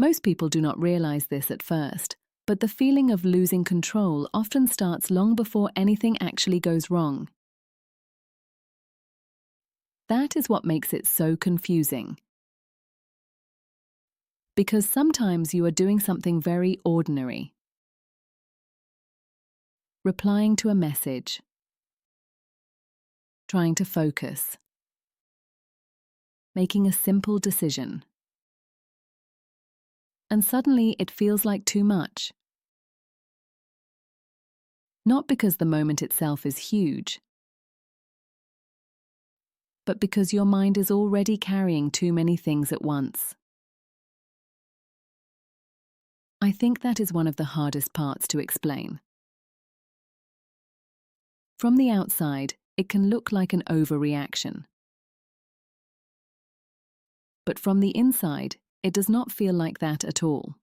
Most people do not realize this at first, but the feeling of losing control often starts long before anything actually goes wrong. That is what makes it so confusing. Because sometimes you are doing something very ordinary. Replying to a message. Trying to focus. Making a simple decision. And suddenly it feels like too much. Not because the moment itself is huge, but because your mind is already carrying too many things at once. I think that is one of the hardest parts to explain. From the outside, it can look like an overreaction. But from the inside, it does not feel like that at all.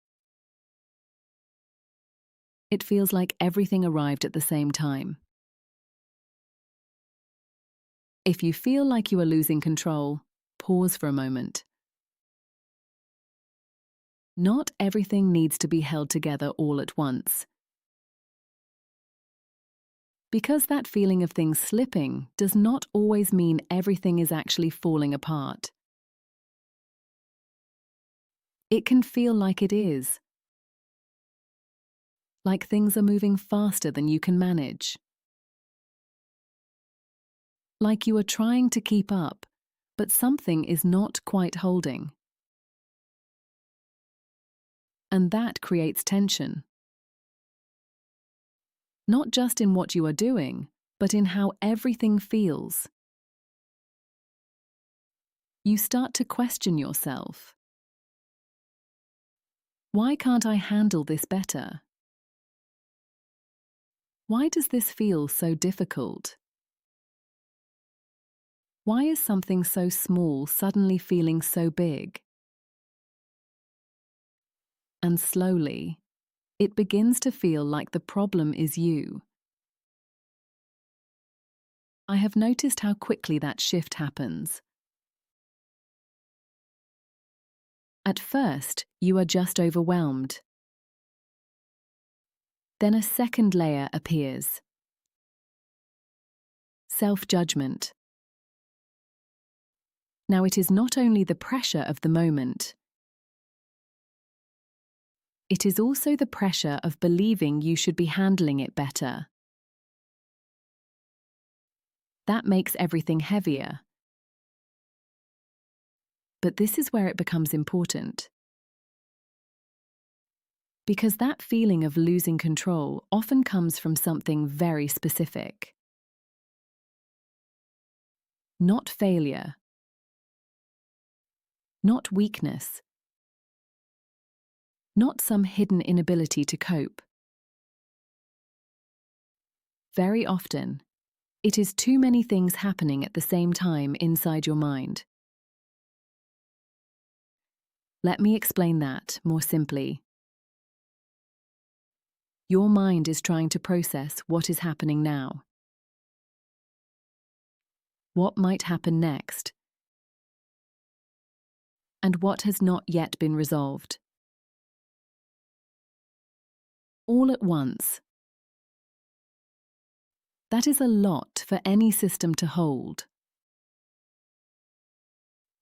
It feels like everything arrived at the same time. If you feel like you are losing control, pause for a moment. Not everything needs to be held together all at once. Because that feeling of things slipping does not always mean everything is actually falling apart. It can feel like it is. Like things are moving faster than you can manage. Like you are trying to keep up, but something is not quite holding. And that creates tension. Not just in what you are doing, but in how everything feels. You start to question yourself. Why can't I handle this better? Why does this feel so difficult? Why is something so small suddenly feeling so big? And slowly, it begins to feel like the problem is you. I have noticed how quickly that shift happens. At first, you are just overwhelmed. Then a second layer appears. Self-judgment. Now it is not only the pressure of the moment. It is also the pressure of believing you should be handling it better. That makes everything heavier. But this is where it becomes important. Because that feeling of losing control often comes from something very specific. Not failure. Not weakness. Not some hidden inability to cope. Very often, it is too many things happening at the same time inside your mind. Let me explain that more simply. Your mind is trying to process what is happening now. What might happen next? And what has not yet been resolved? All at once. That is a lot for any system to hold.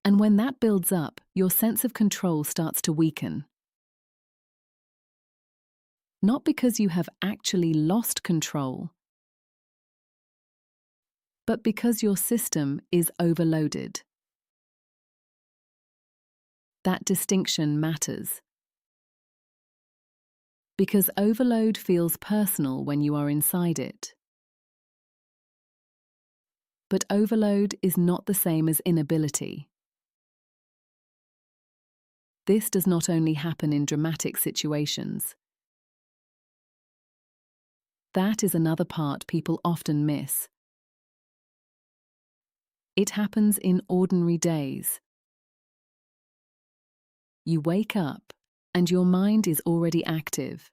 And when that builds up, your sense of control starts to weaken. Not because you have actually lost control, but because your system is overloaded. That distinction matters. Because overload feels personal when you are inside it. But overload is not the same as inability. This does not only happen in dramatic situations. That is another part people often miss. It happens in ordinary days. You wake up and your mind is already active.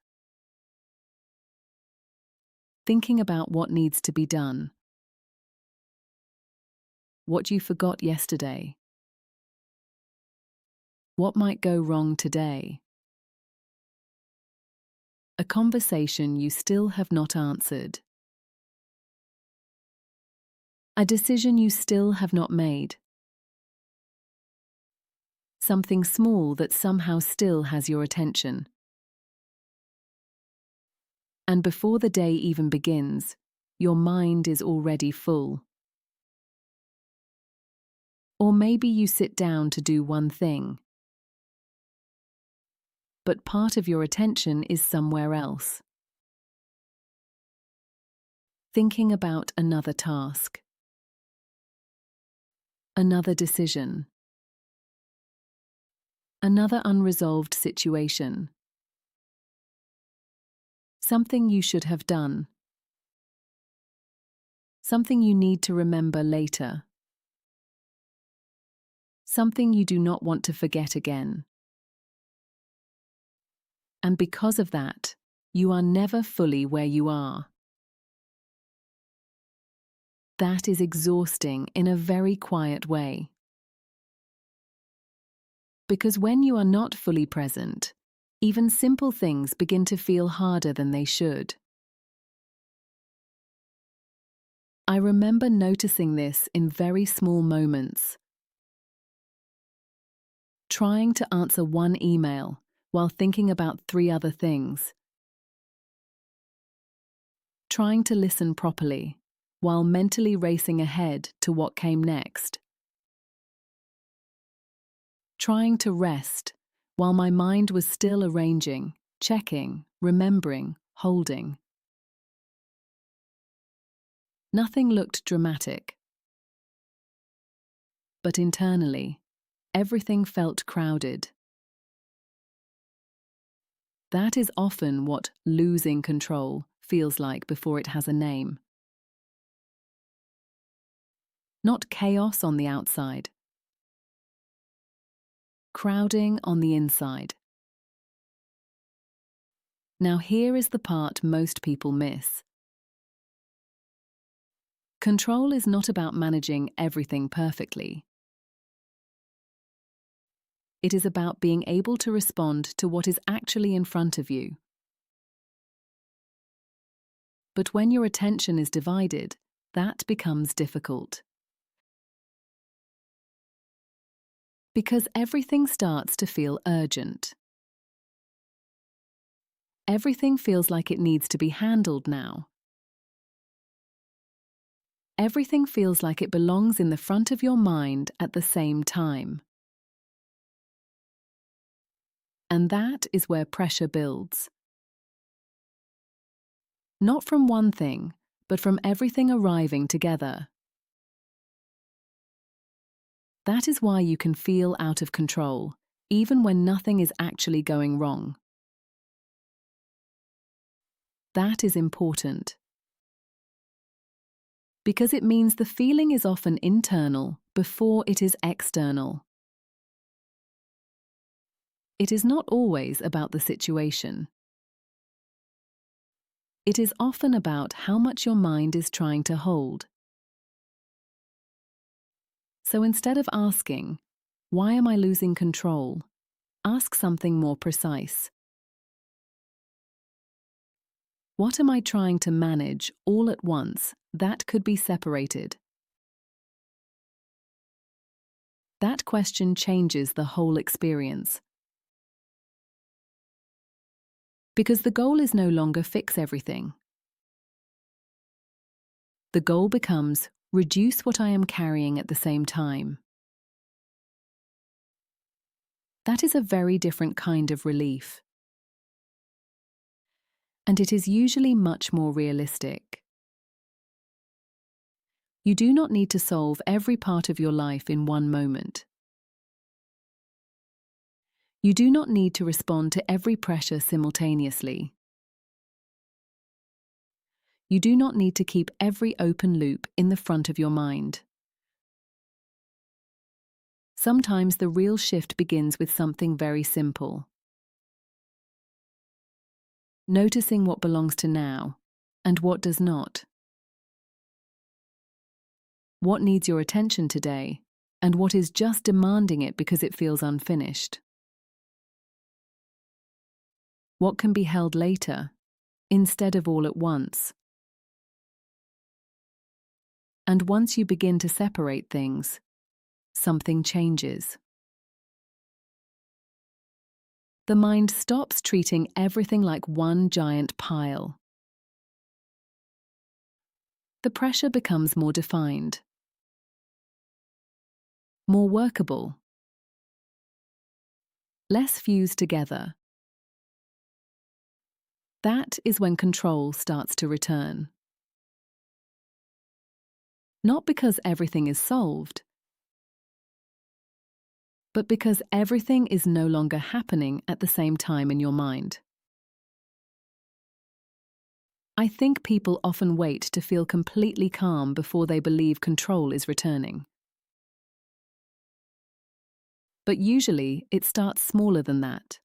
Thinking about what needs to be done. What you forgot yesterday. What might go wrong today? A conversation you still have not answered. A decision you still have not made. Something small that somehow still has your attention. And before the day even begins, your mind is already full. Or maybe you sit down to do one thing, but part of your attention is somewhere else. Thinking about another task, another decision, another unresolved situation, something you should have done, something you need to remember later, something you do not want to forget again. And because of that, you are never fully where you are. That is exhausting in a very quiet way. Because when you are not fully present, even simple things begin to feel harder than they should. I remember noticing this in very small moments. Trying to answer one email while thinking about 3 other things. Trying to listen properly while mentally racing ahead to what came next. Trying to rest while my mind was still arranging, checking, remembering, holding. Nothing looked dramatic. But internally, everything felt crowded. That is often what losing control feels like before it has a name. Not chaos on the outside. Crowding on the inside. Now here is the part most people miss. Control is not about managing everything perfectly. It is about being able to respond to what is actually in front of you. But when your attention is divided, that becomes difficult. Because everything starts to feel urgent. Everything feels like it needs to be handled now. Everything feels like it belongs in the front of your mind at the same time. And that is where pressure builds. Not from one thing, but from everything arriving together. That is why you can feel out of control, even when nothing is actually going wrong. That is important. Because it means the feeling is often internal before it is external. It is not always about the situation. It is often about how much your mind is trying to hold. So instead of asking, "Why am I losing control?" ask something more precise. What am I trying to manage all at once that could be separated? That question changes the whole experience. Because the goal is no longer fix everything. The goal becomes reduce what I am carrying at the same time. That is a very different kind of relief. And it is usually much more realistic. You do not need to solve every part of your life in one moment. You do not need to respond to every pressure simultaneously. You do not need to keep every open loop in the front of your mind. Sometimes the real shift begins with something very simple. Noticing what belongs to now and what does not. What needs your attention today and what is just demanding it because it feels unfinished. what can be held later, instead of all at once. And once you begin to separate things, something changes. The mind stops treating everything like one giant pile. The pressure becomes more defined, more workable, less fused together. That is when control starts to return. Not because everything is solved, but because everything is no longer happening at the same time in your mind. I think people often wait to feel completely calm before they believe control is returning. But usually it starts smaller than that.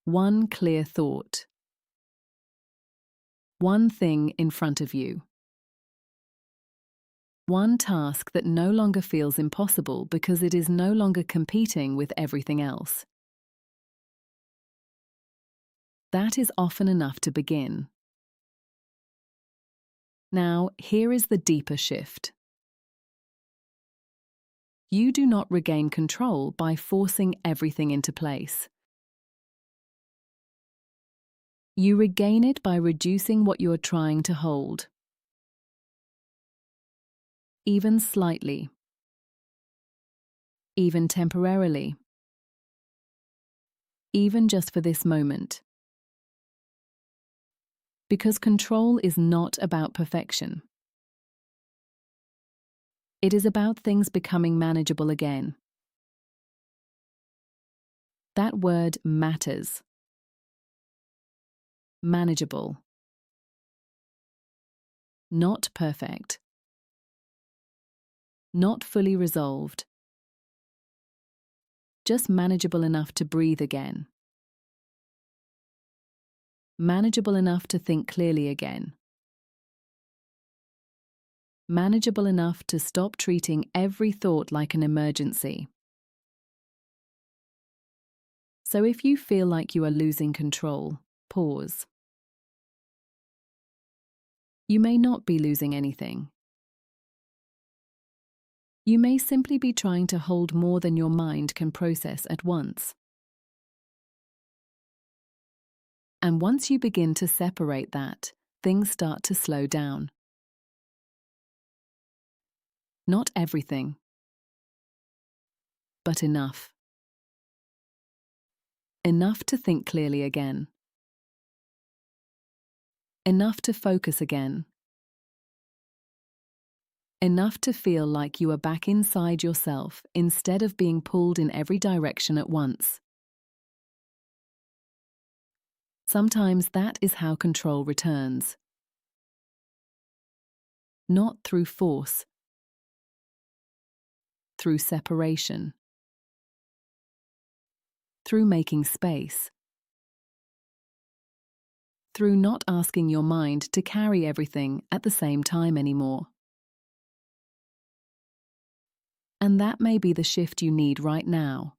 One clear thought. One thing in front of you. One task that no longer feels impossible because it is no longer competing with everything else. That is often enough to begin. Now, here is the deeper shift. You do not regain control by forcing everything into place. You regain it by reducing what you are trying to hold. Even slightly. Even temporarily. Even just for this moment. Because control is not about perfection. It is about things becoming manageable again. That word matters. Manageable. Not perfect. Not fully resolved. Just manageable enough to breathe again. Manageable enough to think clearly again. Manageable enough to stop treating every thought like an emergency. So if you feel like you are losing control, pause. You may not be losing anything. You may simply be trying to hold more than your mind can process at once. And once you begin to separate that, things start to slow down. Not everything, but enough. Enough to think clearly again. Enough to focus again. Enough to feel like you are back inside yourself instead of being pulled in every direction at once. Sometimes that is how control returns. Not through force, through separation, through making space, through not asking your mind to carry everything at the same time anymore. And that may be the shift you need right now.